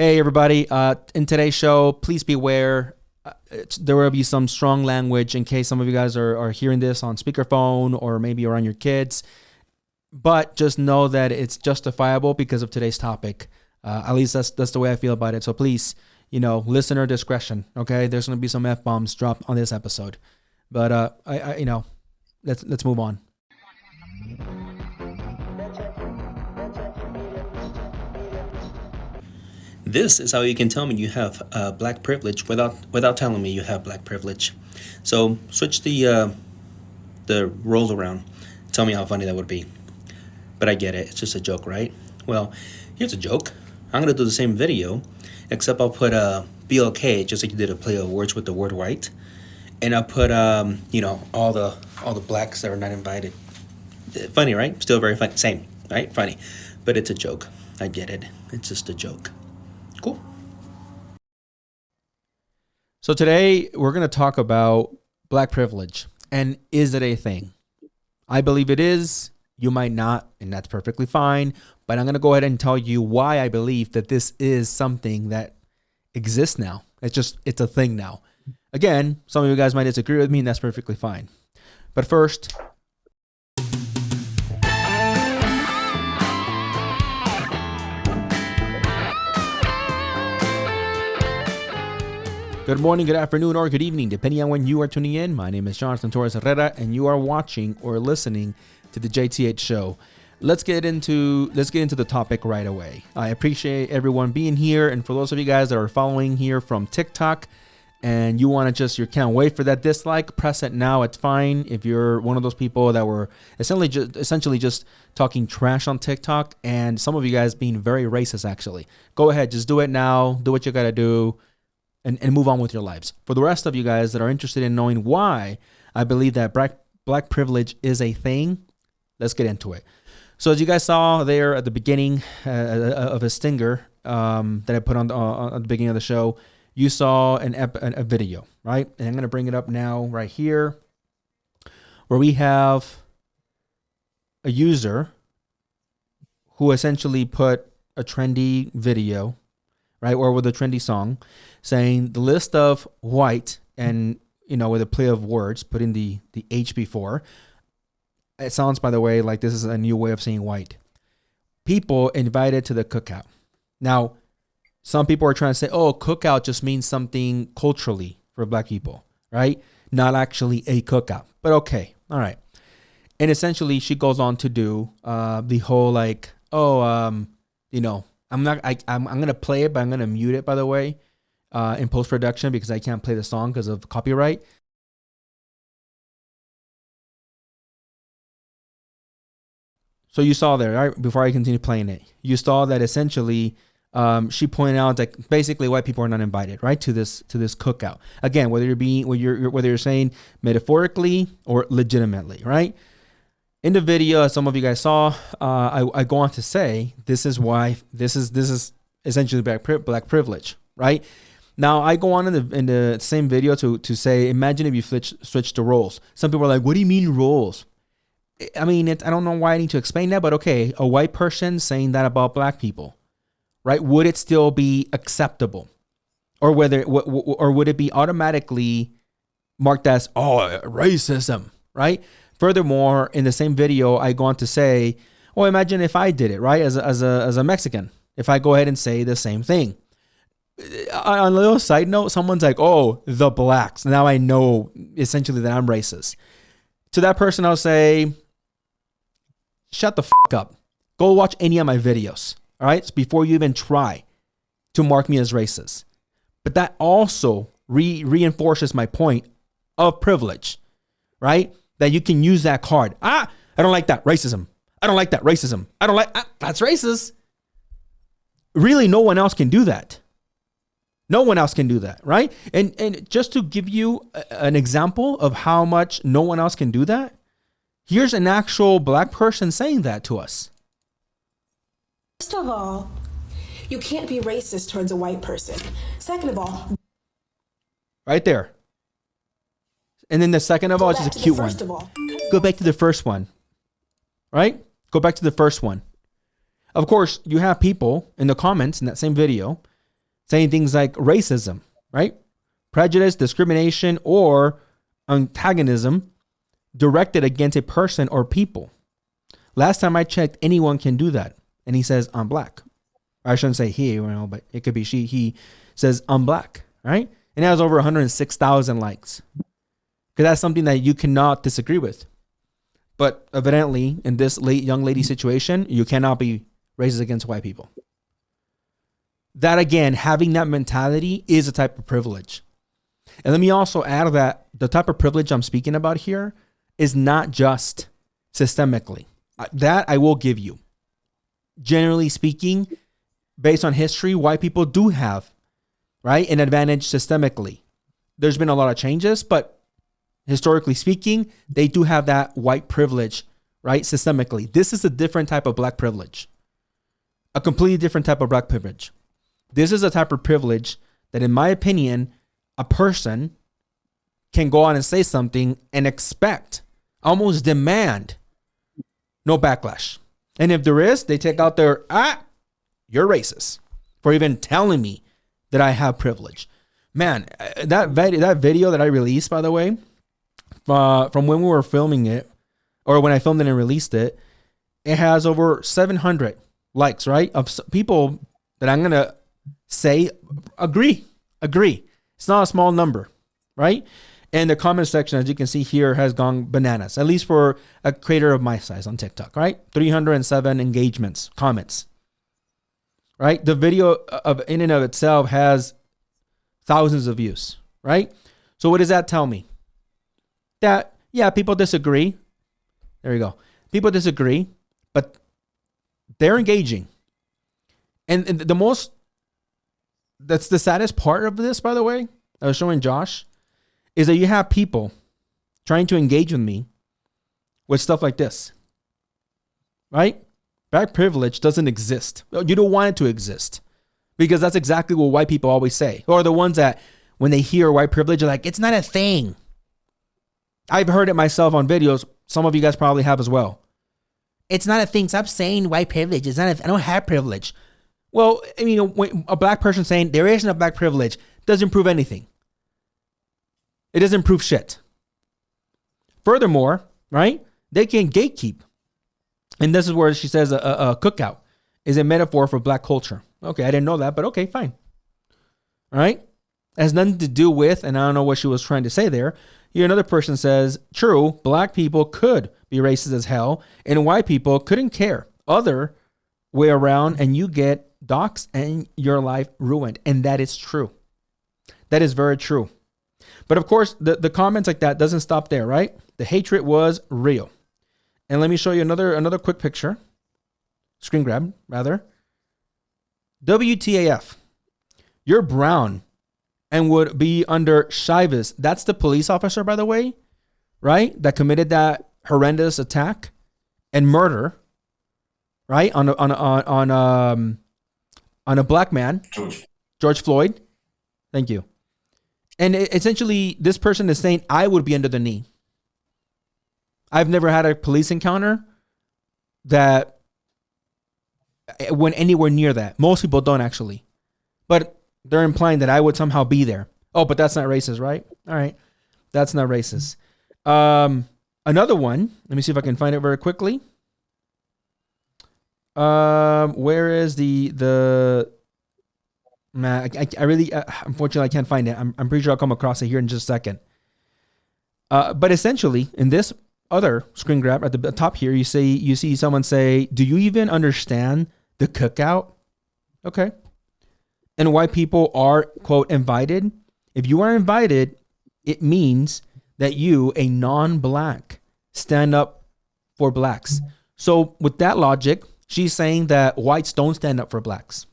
Hey everybody, in today's show, please be aware, there will be some strong language in case some of you guys are hearing this on speakerphone or maybe around your kids, but just know that it's justifiable because of today's topic. At least that's the way I feel about it. So please, listener discretion, okay? There's going to be some F-bombs dropped on this episode, but let's move on. This is how you can tell me you have black privilege without telling me you have black privilege. So switch the roles around. Tell me how funny that would be. But I get it. It's just a joke, right? Well, here's a joke. I'm gonna do the same video, except I'll put BLK just like you did a play of words with the word white, and I'll put all the blacks that are not invited. Funny, right? Still very funny. Same, right? Funny, but it's a joke. I get it. It's just a joke. Cool. So today we're going to talk about black privilege and is it a thing? I believe it is. You might not, and that's perfectly fine. But I'm going to go ahead and tell you why I believe that this is something that exists now. It's a thing now. Again, some of you guys might disagree with me, and that's perfectly fine. But first, good morning, good afternoon, or good evening, depending on when you are tuning in. My name is Jonathan Torres-Herrera, and you are watching or listening to the JTH show. Let's get into the topic right away. I appreciate everyone being here, and for those of you guys that are following here from TikTok, and you can't wait for that dislike, press it now. It's fine if you're one of those people that were essentially just talking trash on TikTok, and some of you guys being very racist. Actually, go ahead, just do it now. Do what you gotta do. And move on with your lives. For the rest of you guys that are interested in knowing why I believe that black privilege is a thing, let's get into it. So as you guys saw there at the beginning of a stinger that I put on the beginning of the show, you saw a video, right? And I'm going to bring it up now right here where we have a user who essentially put a trendy video, right, or with a trendy song, saying the list of white and, with a play of words, putting the H before. It sounds, by the way, like this is a new way of saying white. People invited to the cookout. Now, some people are trying to say, oh, cookout just means something culturally for black people, right? Not actually a cookout, but okay. All right. And essentially she goes on to do the whole I'm going to play it, but I'm going to mute it, by the way, in post-production because I can't play the song because of copyright. So you saw there, right, before I continue playing it, you saw that essentially she pointed out that basically white people are not invited, right, to this cookout. Again, whether you're saying metaphorically or legitimately, right? In the video, as some of you guys saw, I go on to say this is why this is essentially black privilege, right? Now I go on in the same video to say, imagine if you switch the roles. Some people are like, "What do you mean roles?" I mean, I don't know why I need to explain that, but okay, a white person saying that about black people, right? Would it still be acceptable, or would it be automatically marked as racism, right? Furthermore, in the same video, I go on to say, well, imagine if I did it, right? As a Mexican, if I go ahead and say the same thing. On a little side note, someone's like, oh, the blacks. Now I know essentially that I'm racist. To that person, I'll say, shut the fuck up. Go watch any of my videos, all right? Before you even try to mark me as racist. But that also reinforces my point of privilege, right? That you can use that card. I don't like that. Racism. I don't like that. Racism. I don't like that's racist. Really, no one else can do that. No one else can do that, right? And just to give you an example of how much no one else can do that, here's an actual black person saying that to us. First of all, you can't be racist towards a white person. Second of all, right there. And then the second of all, it's just a cute one. Go back to the first one, right? Go back to the first one. Of course, you have people in the comments in that same video saying things like racism, right? Prejudice, discrimination, or antagonism directed against a person or people. Last time I checked, anyone can do that. And he says, I'm black. I shouldn't say he, but it could be she. He says, I'm black, right? And it has over 106,000 likes. Because that's something that you cannot disagree with. But evidently, in this young lady situation, you cannot be racist against white people. That, again, having that mentality is a type of privilege. And let me also add that the type of privilege I'm speaking about here is not just systemically. That I will give you. Generally speaking, based on history, white people do have, right, an advantage systemically. There's been a lot of changes, but historically speaking, they do have that white privilege, right, systemically. This is a different type of black privilege. A completely different type of black privilege. This is a type of privilege that, in my opinion, a person can go on and say something and expect, almost demand, no backlash. And if there is, they take out their, you're racist for even telling me that I have privilege. Man, that video that I released, by the way, from when we were filming it, or when I filmed it and released it, it has over 700 likes, right? Of people that I'm going to say agree. It's not a small number, right? And the comment section, as you can see here, has gone bananas, at least for a creator of my size on TikTok, right? 307 engagements, comments, right? The video of in and of itself has thousands of views, right? So what does that tell me? That, yeah, people disagree. There you go. People disagree, but they're engaging. And that's the saddest part of this, by the way, I was showing Josh, is that you have people trying to engage with me with stuff like this, right? Black privilege doesn't exist. You don't want it to exist because that's exactly what white people always say. Or the ones that when they hear white privilege are like, it's not a thing. I've heard it myself on videos. Some of you guys probably have as well. It's not a thing. Stop saying white privilege. I don't have privilege. Well, I mean, when a black person saying there isn't a black privilege doesn't prove anything. It doesn't prove shit. Furthermore, right, they can gatekeep. And this is where she says a cookout is a metaphor for black culture. Okay, I didn't know that, but okay, fine. All right? It has nothing to do with, and I don't know what she was trying to say there. Here another person says, true, black people could be racist as hell, and white people couldn't care. Other way around, and you get doxxed and your life ruined. And that is true. That is very true. But of course, the comments like that doesn't stop there, right? The hatred was real. And let me show you another quick picture. Screen grab, rather. WTAF. You're brown and would be under Chivas. That's the police officer, by the way, right? That committed that horrendous attack and murder, right? On a black man, George Floyd. Thank you. And essentially, this person is saying, I would be under the knee. I've never had a police encounter that went anywhere near that. Most people don't actually. But they're implying that I would somehow be there. Oh, but that's not racist, right? All right. That's not racist. Another one. Let me see if I can find it very quickly. Where is the man? I really, unfortunately, I can't find it. I'm pretty sure I'll come across it here in just a second. But essentially, in this other screen grab at the top here, you see someone say, "Do you even understand the cookout?" Okay. And white people are, quote, invited. If you are invited, it means that you, a non-black, stand up for blacks. So with that logic, she's saying that whites don't stand up for blacks.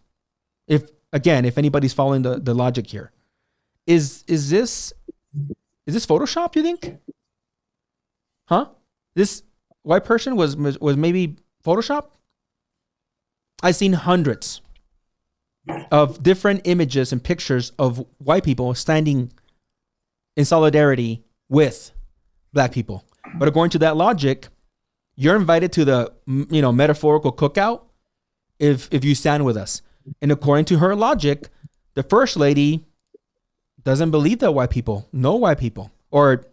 If anybody's following the logic here, is this Photoshop, you think? Huh? This white person was maybe Photoshop? I've seen hundreds of different images and pictures of white people standing in solidarity with black people. But according to that logic, you're invited to the metaphorical cookout if you stand with us. And according to her logic, The first lady doesn't believe that white people, no white people, or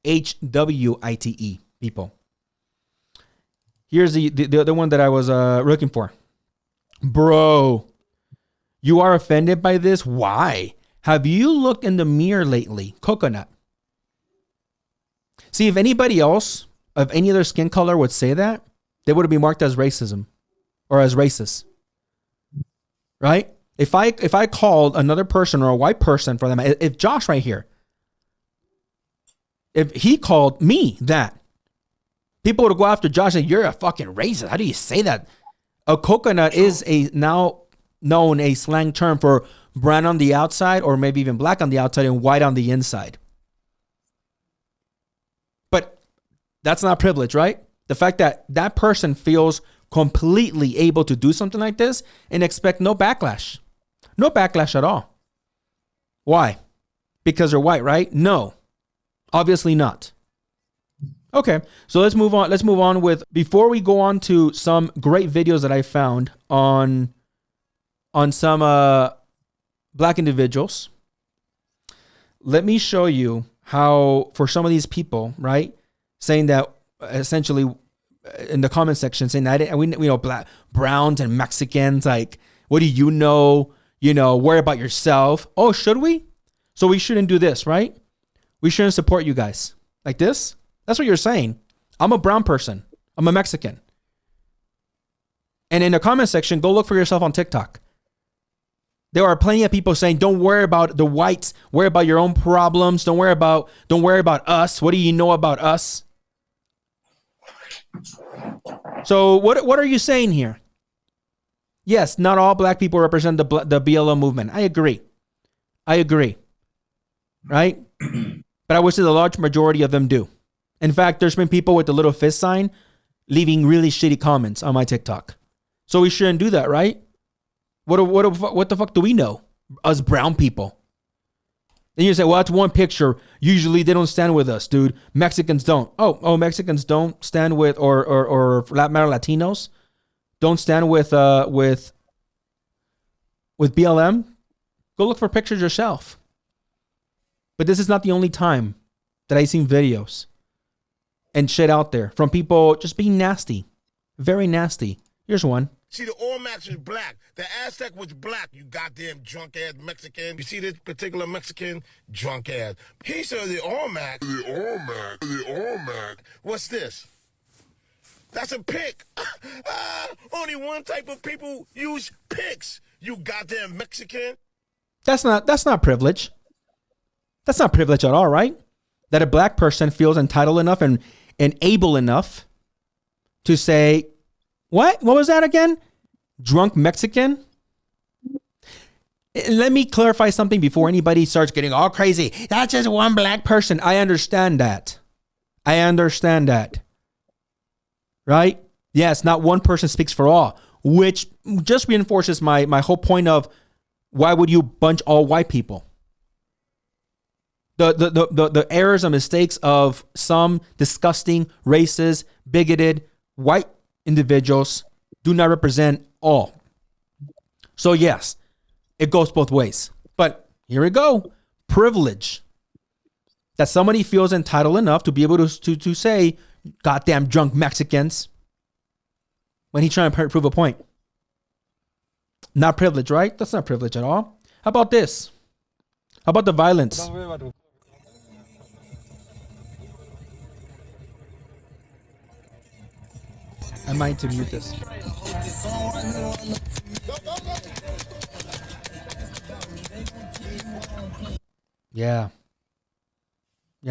HWITE people. Here's the other one that I was looking for. Bro, you are offended by this? Why? Have you looked in the mirror lately? Coconut. See, if anybody else of any other skin color would say that, they would be marked as racism or as racist. Right? If I called another person or a white person for them, if Josh right here, if he called me that, people would go after Josh and say, you're a fucking racist. How do you say that? A coconut is a now known a slang term for brown on the outside or maybe even black on the outside and white on the inside. But that's not privilege, right? The fact that that person feels completely able to do something like this and expect no backlash. No backlash at all. Why? Because they're white, right? No. Obviously not. Okay, so let's move on. Let's move on with, before we go on to some great videos that I found on some black individuals, let me show you how, for some of these people, right, saying that essentially in the comment section, saying that we know black, browns and Mexicans, like, what do you know? You know, worry about yourself. Oh, should we? So we shouldn't do this, right? We shouldn't support you guys like this. That's what you're saying. I'm a brown person. I'm a Mexican. And in the comment section, go look for yourself on TikTok. There are plenty of people saying, don't worry about the whites. Worry about your own problems. Don't worry about us. What do you know about us? So what are you saying here? Yes, not all black people represent the BLM movement. I agree. Right? But I would say the large majority of them do. In fact, there's been people with the little fist sign leaving really shitty comments on my TikTok. So we shouldn't do that, right? What the fuck do we know? Us brown people. Then you say, well, that's one picture. Usually they don't stand with us, dude. Mexicans don't. Oh, Mexicans don't stand with, or for that matter, Latinos don't stand with BLM. Go look for pictures yourself. But this is not the only time that I've seen videos and shit out there from people just being nasty. Very nasty. Here's one. See, the All Max is black. The Aztec was black, you goddamn drunk ass Mexican. You see this particular Mexican? Drunk ass. He said the All Max. The All Max. What's this? That's a pick. Only one type of people use picks, you goddamn Mexican. That's not privilege. That's not privilege at all, right? That a black person feels entitled enough and able enough to say, what was that again? Drunk Mexican? Let me clarify something before anybody starts getting all crazy. That's just one black person. I understand that. Right? Yes, not one person speaks for all, which just reinforces my whole point of, why would you bunch all white people? The errors and mistakes of some disgusting, racist, bigoted, white individuals do not represent all. So yes, it goes both ways. But here we go. Privilege. That somebody feels entitled enough to be able to say, goddamn drunk Mexicans, when he's trying to prove a point. Not privilege, right? That's not privilege at all. How about this? How about the violence? I might to mute this. Yeah,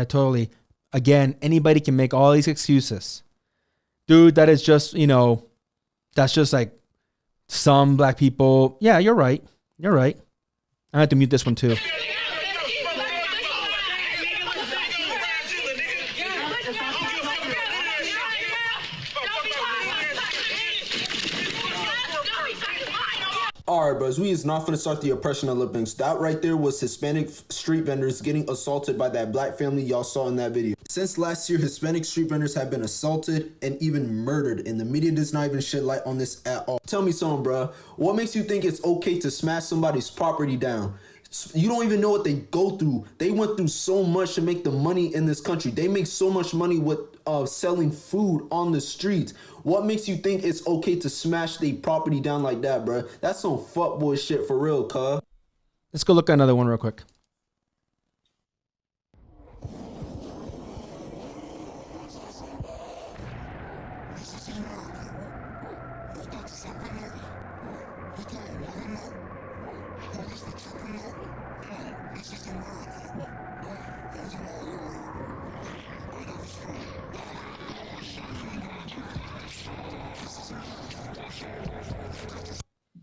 totally. Again, anybody can make all these excuses. Dude, that is just, that's just like some black people. Yeah, you're right. I have to mute this one too. All right, bros, we is not finna start the oppression Olympics. That right there was Hispanic street vendors getting assaulted by that black family y'all saw in that video. Since last year, Hispanic street vendors have been assaulted and even murdered, and the media does not even shed light on this at all. Tell me something, bro. What makes you think it's okay to smash somebody's property down? You don't even know what they go through. They went through so much to make the money in this country. They make so much money with selling food on the streets. What makes you think it's okay to smash their property down like that, bro? That's some fuckboy shit for real, cuz. Let's go look at another one real quick.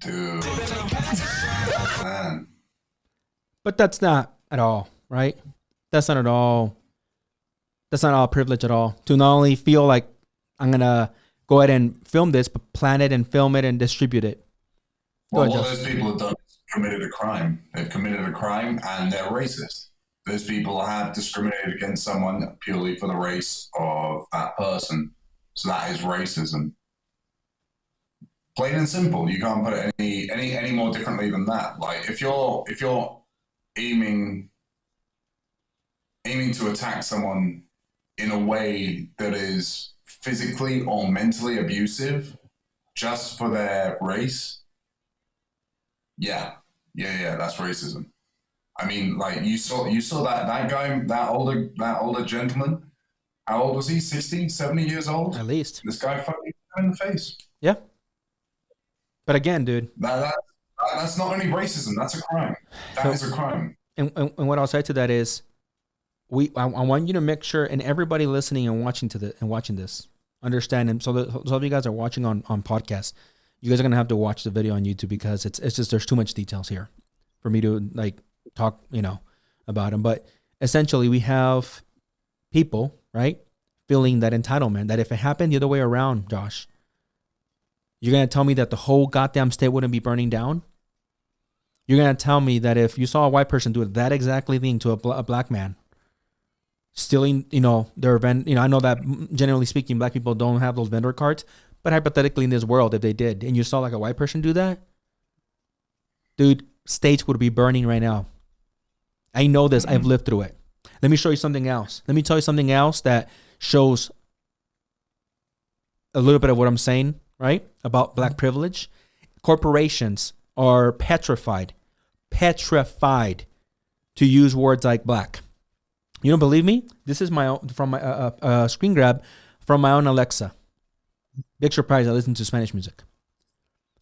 Dude. Man. But that's not at all, right? That's not at all. That's not all privilege at all. To not only feel like I'm going to go ahead and film this, but plan it and film it and distribute it. Well, what those people have done is committed a crime. They've committed a crime and they're racist. Those people have discriminated against someone purely for the race of that person. So that is racism. Plain and simple. You can't put it any more differently than that. Like if you're aiming to attack someone in a way that is physically or mentally abusive just for their race, yeah, that's racism. I mean, like you saw that guy, that older gentleman. How old was he? 60, 70 years old? At least. This guy fucking him in the face. Yeah. But again, dude. That's not only racism, that's a crime. That is a crime. And what I'll say to that is, I want you to make sure, and everybody listening and watching this, understand. And so some of you guys are watching on podcasts, you guys are gonna have to watch the video on YouTube because it's just there's too much details here for me to like talk about them. But essentially, we have people, right, feeling that entitlement that if it happened the other way around, Josh, you're going to tell me that the whole goddamn state wouldn't be burning down? You're going to tell me that if you saw a white person do that exactly thing to a black man, stealing, their event, I know that generally speaking, black people don't have those vendor cards, but hypothetically in this world, if they did, and you saw like a white person do that, dude, states would be burning right now. I know this. I've lived through it. Let me show you something else. Let me tell you something else that shows a little bit of what I'm saying, right? About black privilege. Corporations are petrified to use words like black. You don't believe me? This is from my screen grab from my own Alexa. Big surprise, I listen to Spanish music.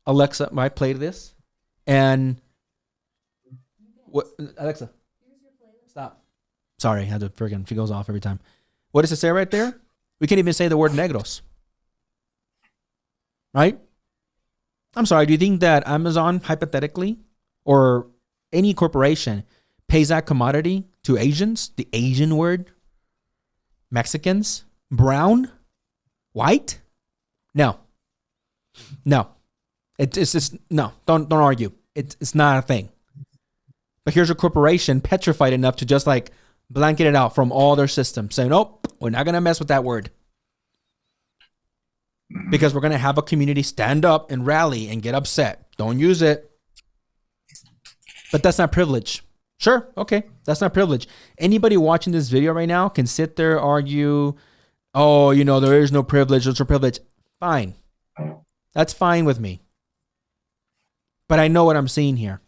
Alexa, I played this, and what? Alexa, stop. Sorry, I had to friggin', she goes off every time. What does it say right there? We can't even say the word negros. Right? I'm sorry, do you think that Amazon, hypothetically, or any corporation pays that commodity to Asians? The Asian word? Mexicans? Brown? White? No. It's just, no, don't argue. It's not a thing. But here's a corporation petrified enough to just like blanket it out from all their systems, saying, nope, we're not going to mess with that word. Because we're going to have a community stand up and rally and get upset. Don't use it. But that's not privilege. Sure, okay, that's not privilege. Anybody watching this video right now can sit there, argue, oh, there is no privilege, there's no privilege. Fine. That's fine with me. But I know what I'm seeing here.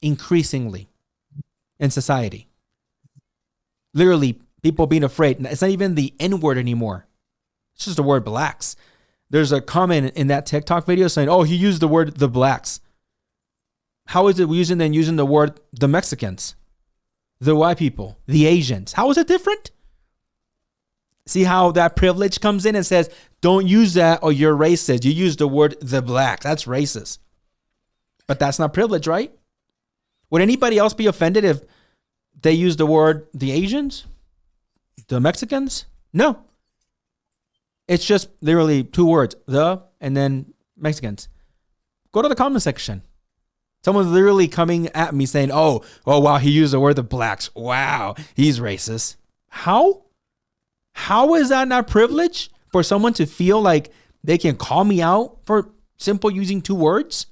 Increasingly in society. Literally, people being afraid. It's not even the N-word anymore. It's just the word blacks. There's a comment in that TikTok video saying, oh, he used the word the blacks. How is it using the word the Mexicans, the white people, the Asians? How is it different? See how that privilege comes in and says, don't use that or you're racist. You use the word the black. That's racist. But that's not privilege, right? Would anybody else be offended if they use the word the Asians, the Mexicans? No. It's just literally two words, the and then Mexicans. Go to the comment section. Someone's literally coming at me saying, oh, wow, he used the word the blacks. Wow, he's racist. How? How is that not privilege for someone to feel like they can call me out for simple using 2 words?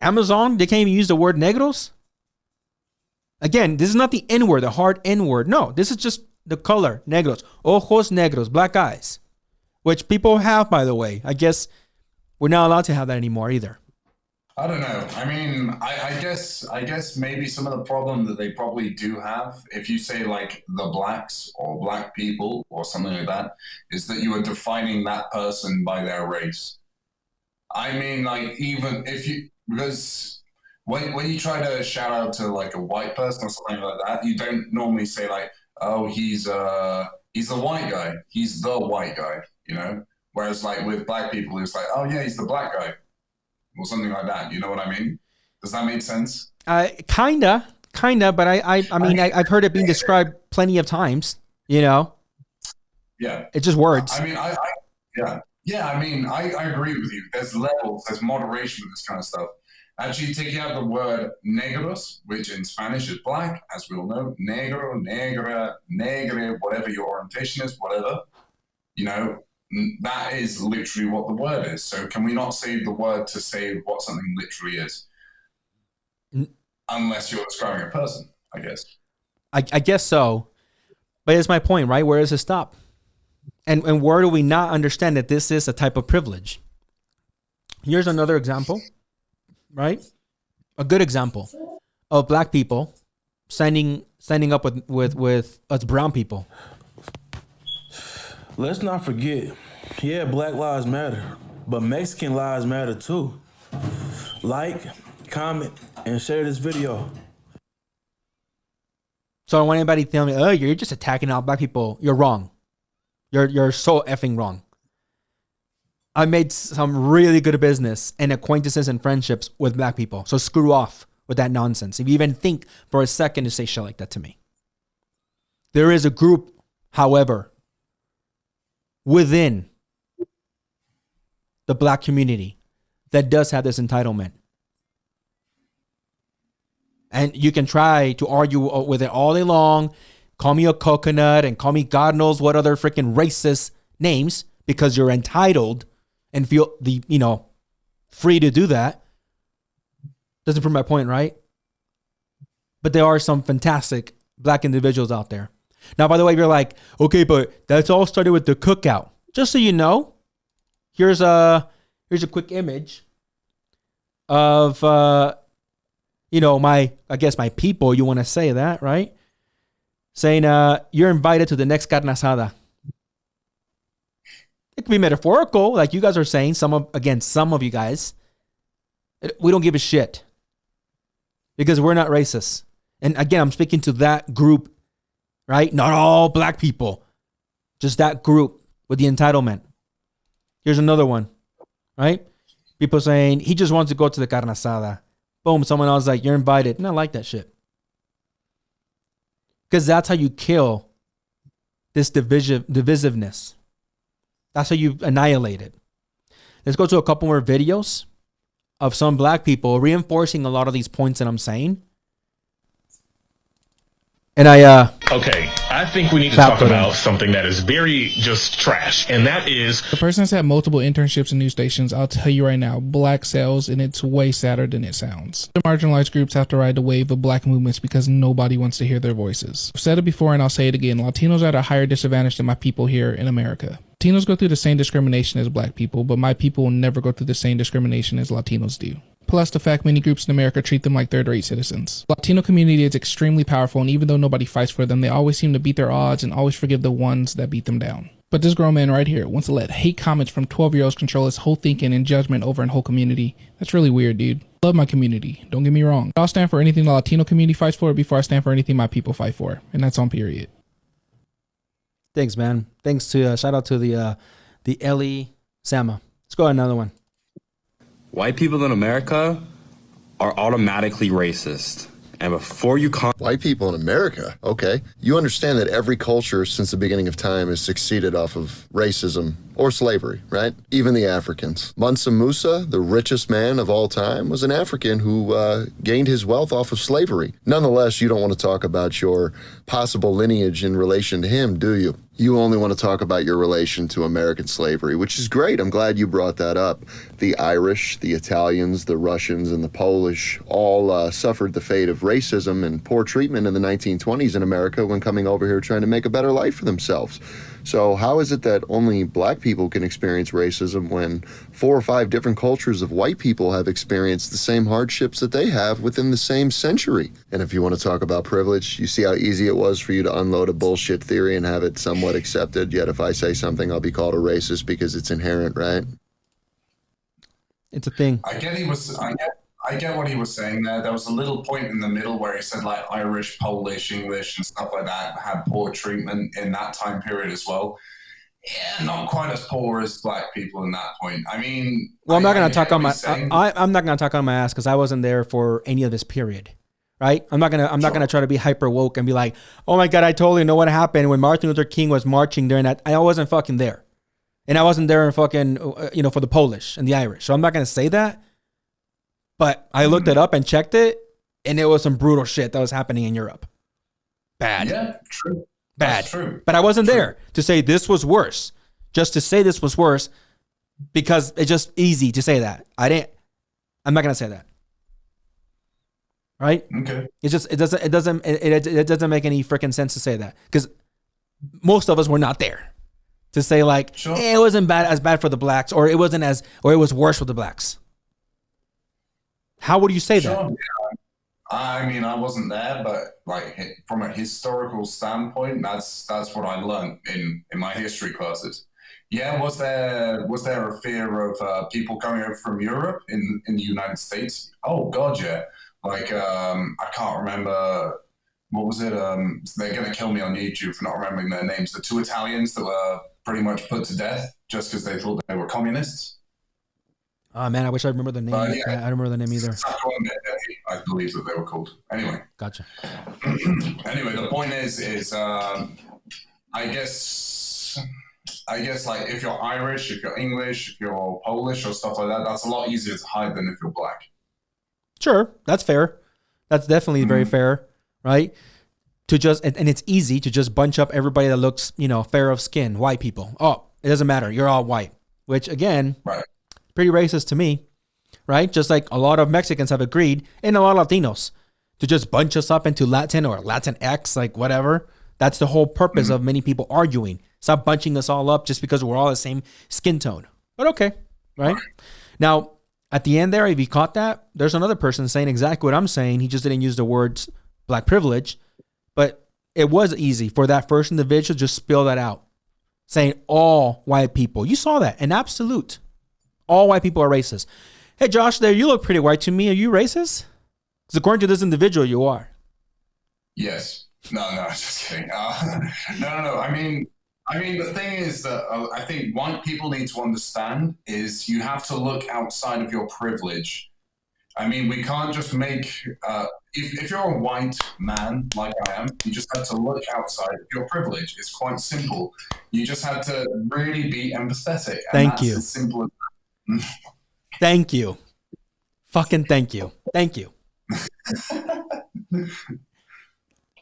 Amazon, they can't even use the word negros. Again, this is not the N-word, the hard N-word. No, this is just the color, negros, ojos negros, black eyes, which people have, by the way. I guess we're not allowed to have that anymore either. I don't know. I mean, I guess maybe some of the problem that they probably do have, if you say like the blacks or black people or something like that, is that you are defining that person by their race. I mean, like, even if you, because when you try to shout out to like a white person or something like that, you don't normally say like, oh, he's the white guy. He's the white guy, you know? Whereas like with black people, it's like, oh yeah, he's the black guy. Or something like that. You know what I mean? Does that make sense? Kinda, but I mean, I've heard it being described plenty of times, you know? Yeah. It's just words. I mean, yeah, I mean, I agree with you. There's levels, there's moderation with this kind of stuff. Actually, taking out the word negros, which in Spanish is black, as we all know, negro, negra, negre, whatever your orientation is, whatever, you know, that is literally what the word is. So can we not save the word to say what something literally is? Unless you're describing a person, I guess. I guess so. But it's my point, right? Where does it stop? And where do we not understand that this is a type of privilege? Here's another example, right? A good example of black people standing up with us brown people. Let's not forget, yeah, Black Lives Matter, but Mexican lives matter too. Like, comment, and share this video. So I don't want anybody to tell me, oh, you're just attacking all black people. You're wrong. You're so effing wrong. I made some really good business and acquaintances and friendships with black people. So screw off with that nonsense. If you even think for a second to say shit like that to me. There is a group, however, within the black community that does have this entitlement. And you can try to argue with it all day long, call me a coconut and call me God knows what other freaking racist names because you're entitled and feel free to do that. Doesn't prove my point, right? But there are some fantastic black individuals out there. Now, by the way, you're like, okay, but that's all started with the cookout. Just so you know, here's a quick image of my people. You want to say that, right? Saying you're invited to the next carne asada. It could be metaphorical, like you guys are saying. Some of you guys, we don't give a shit because we're not racist. And again, I'm speaking to that group. Right? Not all black people. Just that group with the entitlement. Here's another one. Right? People saying, he just wants to go to the carne asada. Boom. Someone else like, you're invited. And I like that shit. Because that's how you kill this divisiveness. That's how you annihilate it. Let's go to a couple more videos of some black people reinforcing a lot of these points that I'm saying. And okay, I think we need to talk about something that is very just trash, and that is the person that's had multiple internships in news stations. I'll tell you right now, black sells, and it's way sadder than it sounds. The marginalized groups have to ride the wave of black movements because nobody wants to hear their voices. I've said it before and I'll say it again, Latinos are at a higher disadvantage than my people here in America. Latinos go through the same discrimination as black people, but my people will never go through the same discrimination as Latinos do. Plus the fact many groups in America treat them like third-rate citizens. Latino community is extremely powerful, and even though nobody fights for them, they always seem to beat their odds and always forgive the ones that beat them down. But this grown man right here wants to let hate comments from 12-year-olds control his whole thinking and judgment over an whole community. That's really weird, dude. Love my community, don't get me wrong. I'll stand for anything the Latino community fights for before I stand for anything my people fight for, and that's on period. Thanks, man. Thanks to shout out to the Ellie Sama. Let's go to another one. White people in America are automatically racist. And before you call white people in America, okay, you understand that every culture since the beginning of time has succeeded off of racism or slavery, right? Even the Africans. Mansa Musa, the richest man of all time, was an African who gained his wealth off of slavery. Nonetheless, you don't want to talk about your possible lineage in relation to him, do you? You only want to talk about your relation to American slavery, which is great. I'm glad you brought that up. The Irish, the Italians, the Russians, and the Polish all suffered the fate of racism and poor treatment in the 1920s in America when coming over here trying to make a better life for themselves. So how is it that only black people can experience racism when 4 or 5 different cultures of white people have experienced the same hardships that they have within the same century? And if you want to talk about privilege, you see how easy it was for you to unload a bullshit theory and have it somewhat accepted. Yet if I say something, I'll be called a racist because it's inherent, right? It's a thing. I get what he was saying there. There was a little point in the middle where he said like Irish, Polish, English, and stuff like that had poor treatment in that time period as well. Yeah, not quite as poor as black people in that point. I mean, well, I'm not going to talk on my. I'm not going to talk on my ass because I wasn't there for any of this period, right? I'm not gonna try to be hyper woke and be like, oh my god, I totally know what happened when Martin Luther King was marching during that. I wasn't fucking there, and I wasn't there in fucking for the Polish and the Irish. So I'm not going to say that. But I looked it up and checked it, and it was some brutal shit that was happening in Europe. Bad. Yeah, true. Bad. That's true. But I wasn't there to say this was worse. Just to say this was worse because it's just easy to say that. I'm not gonna say that. Right? Okay. It's just it doesn't make any freaking sense to say that because most of us were not there to say like it wasn't as bad for the blacks or it was worse for the blacks. How would you say that? Yeah. I mean, I wasn't there, but like from a historical standpoint, that's what I learned in my history classes. Yeah, was there a fear of people coming over from Europe in the United States? Oh God, yeah. Like I can't remember what was it. They're gonna kill me on YouTube for not remembering their names. The 2 Italians that were pretty much put to death just because they thought they were communists. Oh man, I wish I remember the name. Yeah. I don't remember the name either. I believe that they were called. Anyway. Gotcha. Anyway, the point is I guess like if you're Irish, if you're English, if you're Polish or stuff like that, that's a lot easier to hide than if you're black. Sure, that's fair. That's definitely very fair, right? To just and it's easy to just bunch up everybody that looks, fair of skin, white people. Oh, it doesn't matter. You're all white, which again, right. Pretty racist to me, right? Just like a lot of Mexicans have agreed, and a lot of Latinos, to just bunch us up into Latin or Latinx, like whatever. That's the whole purpose of many people arguing. Stop bunching us all up just because we're all the same skin tone. But okay, right? Now, at the end there, if you caught that, there's another person saying exactly what I'm saying. He just didn't use the words black privilege, but it was easy for that first individual to just spill that out, saying all white people. You saw that, an absolute. All white people are racist. Hey, Josh, there, you look pretty white to me. Are you racist? Because according to this individual, you are. Yes. No, just kidding. No. I mean, the thing is that I think white people need to understand is you have to look outside of your privilege. I mean, we can't just make, if you're a white man like I am, you just have to look outside of your privilege. It's quite simple. You just have to really be empathetic. And Thank that's you. As simple as Thank you. Fucking thank you. Thank you.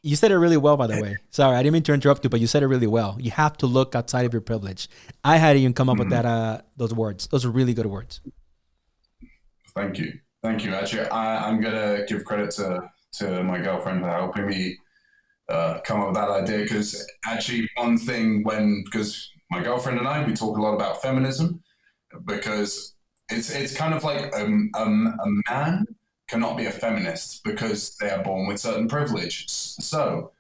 You said it really well, by the way. Sorry, I didn't mean to interrupt you, but you said it really well. You have to look outside of your privilege. I hadn't even come up with that. Those words. Those are really good words. Thank you. Actually, I'm gonna give credit to my girlfriend for helping me come up with that idea. Because actually, one thing because my girlfriend and we talk a lot about feminism. Because it's kind of like a man cannot be a feminist because they are born with certain privilege. So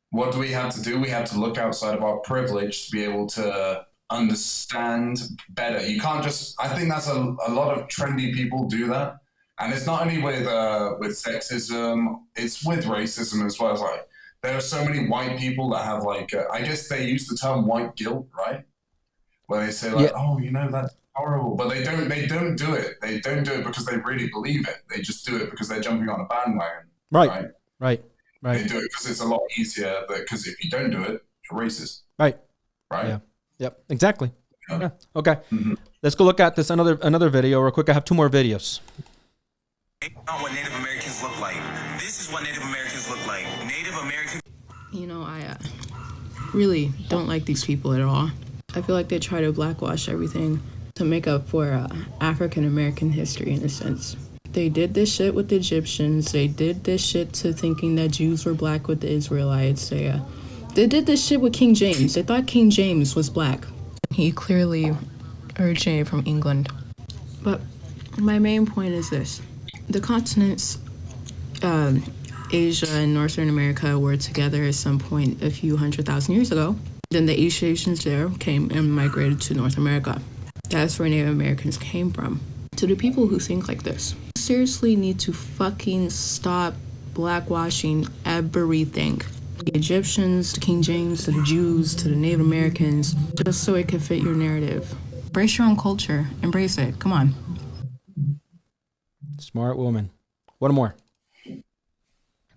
what do we have to do? We have to look outside of our privilege to be able to understand better. You can't just, I think that's a lot of trendy people do that. And it's not only with sexism, it's with racism as well. It's like, there are so many white people that have like, I guess they use the term white guilt, right? Where they say like, oh, that's horrible. But they don't do it. They don't do it because they really believe it. They just do it because they're jumping on a bandwagon. Right. They do it because it's a lot easier. Because if you don't do it, you're racist. Right. Yeah. Yep. Exactly. Yeah. Okay. Let's go look at this another video real quick. I have 2 more videos. Not what Native Americans look like. This is what Native Americans look like. Native Americans. You know, I really don't like these people at all. I feel like they try to blackwash everything to make up for African American history in a sense. They did this shit with the Egyptians. They did this shit to thinking that Jews were black with the Israelites. They did this shit with King James. They thought King James was black. He clearly originated from England. But my main point is this. The continents, Asia and Northern America, were together at some point a few 100,000 years ago. Then the East Asians there came and migrated to North America. That's where Native Americans came from. To the people who think like this, seriously need to fucking stop blackwashing everything. The Egyptians, to King James, to the Jews, to the Native Americans, just so it can fit your narrative. Embrace your own culture. Embrace it. Come on. Smart woman. One more.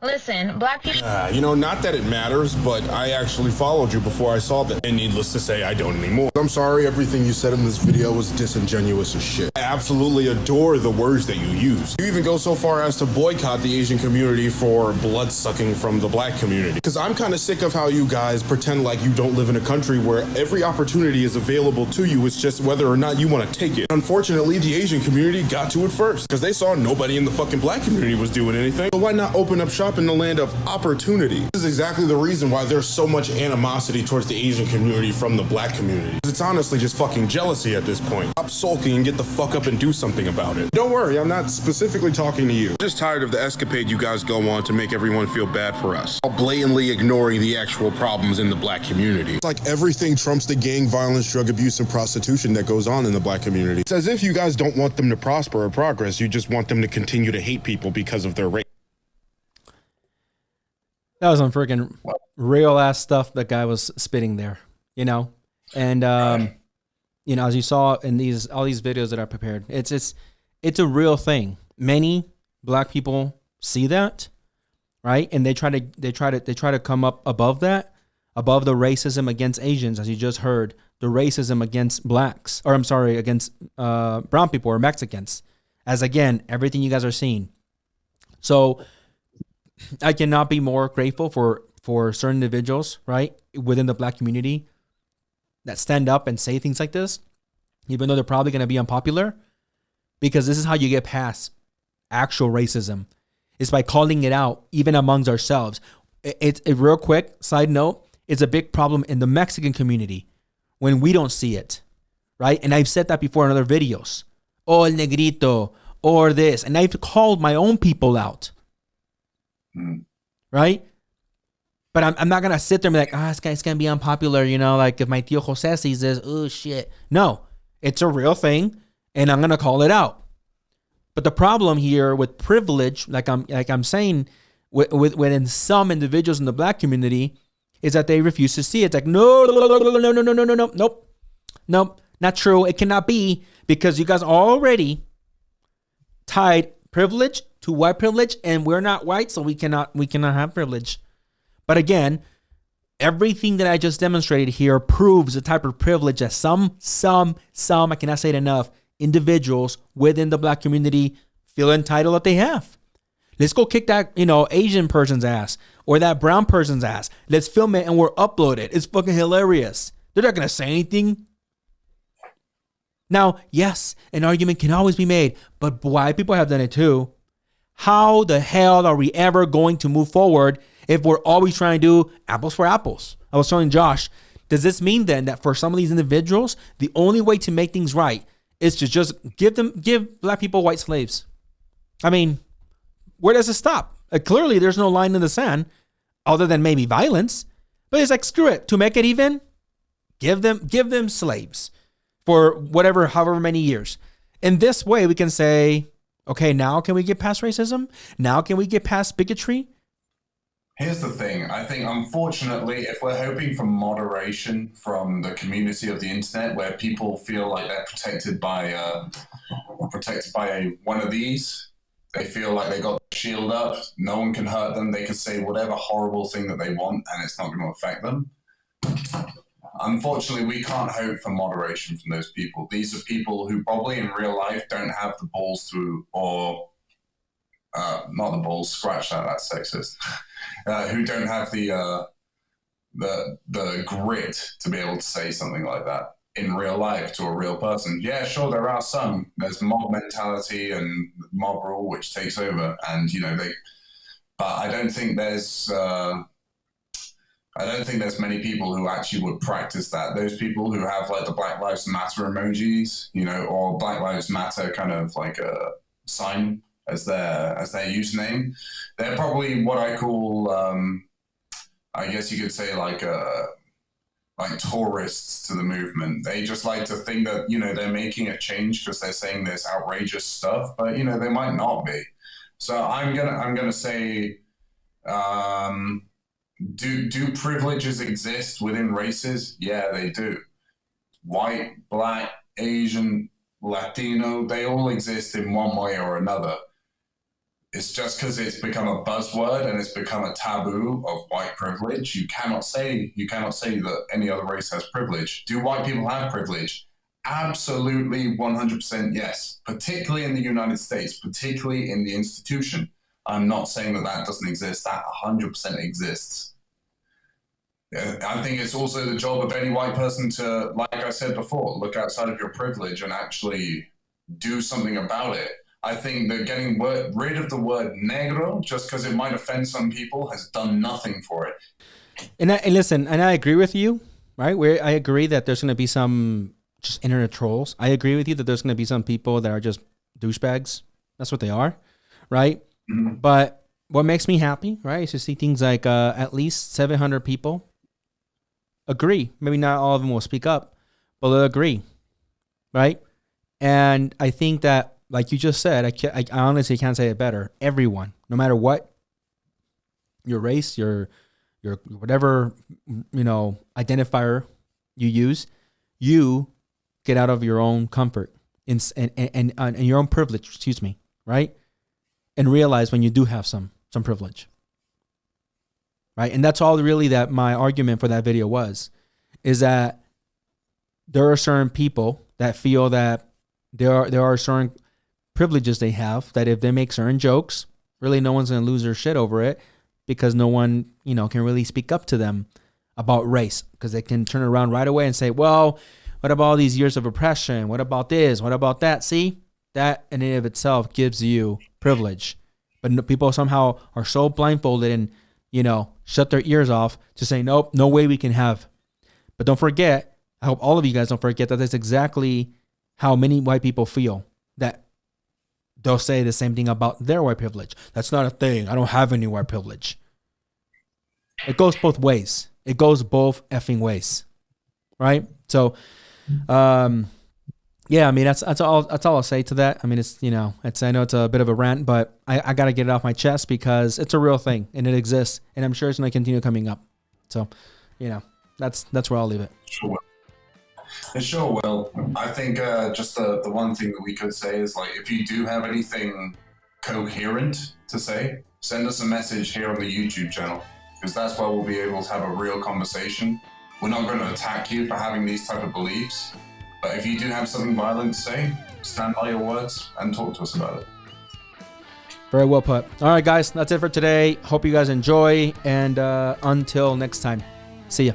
Listen, black people. You know, not that it matters, but I actually followed you before I saw that. And needless to say, I don't anymore. I'm sorry, everything you said in this video was disingenuous as shit. I absolutely adore the words that you use. You even go so far as to boycott the Asian community for blood sucking from the black community. Because I'm kind of sick of how you guys pretend like you don't live in a country where every opportunity is available to you. It's just whether or not you want to take it. Unfortunately, the Asian community got to it first because they saw nobody in the fucking black community was doing anything. So why not open up shop in the land of opportunity? This is exactly the reason why there's so much animosity towards the Asian community from the black community. It's honestly just fucking jealousy at this point. Stop sulking and get the fuck up and do something about it. Don't worry, I'm not specifically talking to you. I'm just tired of the escapade you guys go on to make everyone feel bad for us, while blatantly ignoring the actual problems in the black community. It's like everything trumps the gang violence, drug abuse, and prostitution that goes on in the black community. It's as if you guys don't want them to prosper or progress, you just want them to continue to hate people because of their race. That was some freaking real ass stuff that guy was spitting there, you know? And, you know, as you saw in all these videos that I prepared, it's a real thing. Many black people see that, right? And they try to come up above that, above the racism against Asians, as you just heard, the racism against blacks, or I'm sorry, against brown people or Mexicans, as again, everything you guys are seeing. So I cannot be more grateful for certain individuals, right, within the black community that stand up and say things like this, even though they're probably going to be unpopular, because this is how you get past actual racism. It's by calling it out, even amongst ourselves. It's a real quick side note. It's a big problem in the Mexican community when we don't see it, right? And I've said that before in other videos. Oh, el negrito, or this. And I've called my own people out. Right? But I'm not going to sit there and be like, this guy's going to be unpopular, you know, like if my tío Jose sees this, oh shit. No, it's a real thing and I'm going to call it out. But the problem here with privilege, like I'm saying, within some individuals in the black community, is that they refuse to see it. It's like, no, nope, not true. It cannot be, because you guys already tied privilege to white privilege, and we're not white, so we cannot have privilege. But again, everything that I just demonstrated here proves the type of privilege that some, I cannot say it enough, individuals within the black community feel entitled that they have. Let's go kick that, Asian person's ass or that brown person's ass. Let's film it and we'll upload it. It's fucking hilarious. They're not going to say anything. Now, yes, an argument can always be made, but white people have done it too. How the hell are we ever going to move forward if we're always trying to do apples for apples? I was telling Josh, does this mean then that for some of these individuals, the only way to make things right is to just give black people white slaves? I mean, where does it stop? Clearly, there's no line in the sand other than maybe violence. But it's like, screw it. To make it even, give them slaves for however many years. In this way, we can say, okay, now can we get past racism? Now can we get past bigotry? Here's the thing. I think, unfortunately, if we're hoping for moderation from the community of the internet, where people feel like they're protected by one of these, they feel like they got shield up. No one can hurt them. They can say whatever horrible thing that they want, and it's not going to affect them. Unfortunately, we can't hope for moderation from those people. These are people who probably in real life don't have the balls to, or not the balls, scratch that, that's sexist, who don't have the grit to be able to say something like that in real life to a real person. Yeah, sure, there are some. There's mob mentality and mob rule which takes over, and but I don't think there's many people who actually would practice that. Those people who have like the Black Lives Matter emojis, or Black Lives Matter kind of like a sign as their username, they're probably what I call, I guess you could say like tourists to the movement. They just like to think that, they're making a change because they're saying this outrageous stuff, but they might not be. So I'm gonna say, do privileges exist within races? Yeah, they do. White, black, Asian, Latino, they all exist in one way or another. It's just because it's become a buzzword and it's become a taboo of white privilege. You cannot say that any other race has privilege. Do white people have privilege? Absolutely, 100% yes. Particularly in the United States, particularly in the institution. I'm not saying that doesn't exist. That 100% exists. I think it's also the job of any white person to, like I said before, look outside of your privilege and actually do something about it. I think that getting rid of the word negro, just because it might offend some people, has done nothing for it. And listen, I agree with you, right? I agree that there's going to be some just internet trolls. I agree with you that there's going to be some people that are just douchebags. That's what they are, right? Mm-hmm. But what makes me happy, right, is to see things like at least 700 people agree. Maybe not all of them will speak up, but they'll agree, right? And I think that, like you just said, I honestly can't say it better. Everyone, no matter what, your race, your whatever, identifier you use, you get out of your own comfort and your own privilege, right? And realize when you do have some privilege, right? And that's all really that my argument for that video was, is that there are certain people that feel that there are certain privileges they have that if they make certain jokes, really no one's going to lose their shit over it, because no one, can really speak up to them about race, because they can turn around right away and say, well, what about all these years of oppression? What about this? What about that? See, that in and of itself gives you privilege. But people somehow are so blindfolded and, shut their ears off to say, nope, no way we can have. But don't forget, I hope all of you guys don't forget that that's exactly how many white people feel, that they'll say the same thing about their white privilege. That's not a thing. I don't have any white privilege. It goes both ways. It goes both effing ways, right? So, yeah, I mean, that's all I'll say to that. I mean, I know it's a bit of a rant, but I got to get it off my chest because it's a real thing and it exists, and I'm sure it's going to continue coming up. So, that's where I'll leave it. Sure. It sure will. I think just the one thing that we could say is, like, if you do have anything coherent to say, send us a message here on the YouTube channel, because that's where we'll be able to have a real conversation. We're not going to attack you for having these type of beliefs, but if you do have something violent to say, stand by your words and talk to us about it. Very well put. All right, guys, that's it for today. Hope you guys enjoy, and until next time, see ya.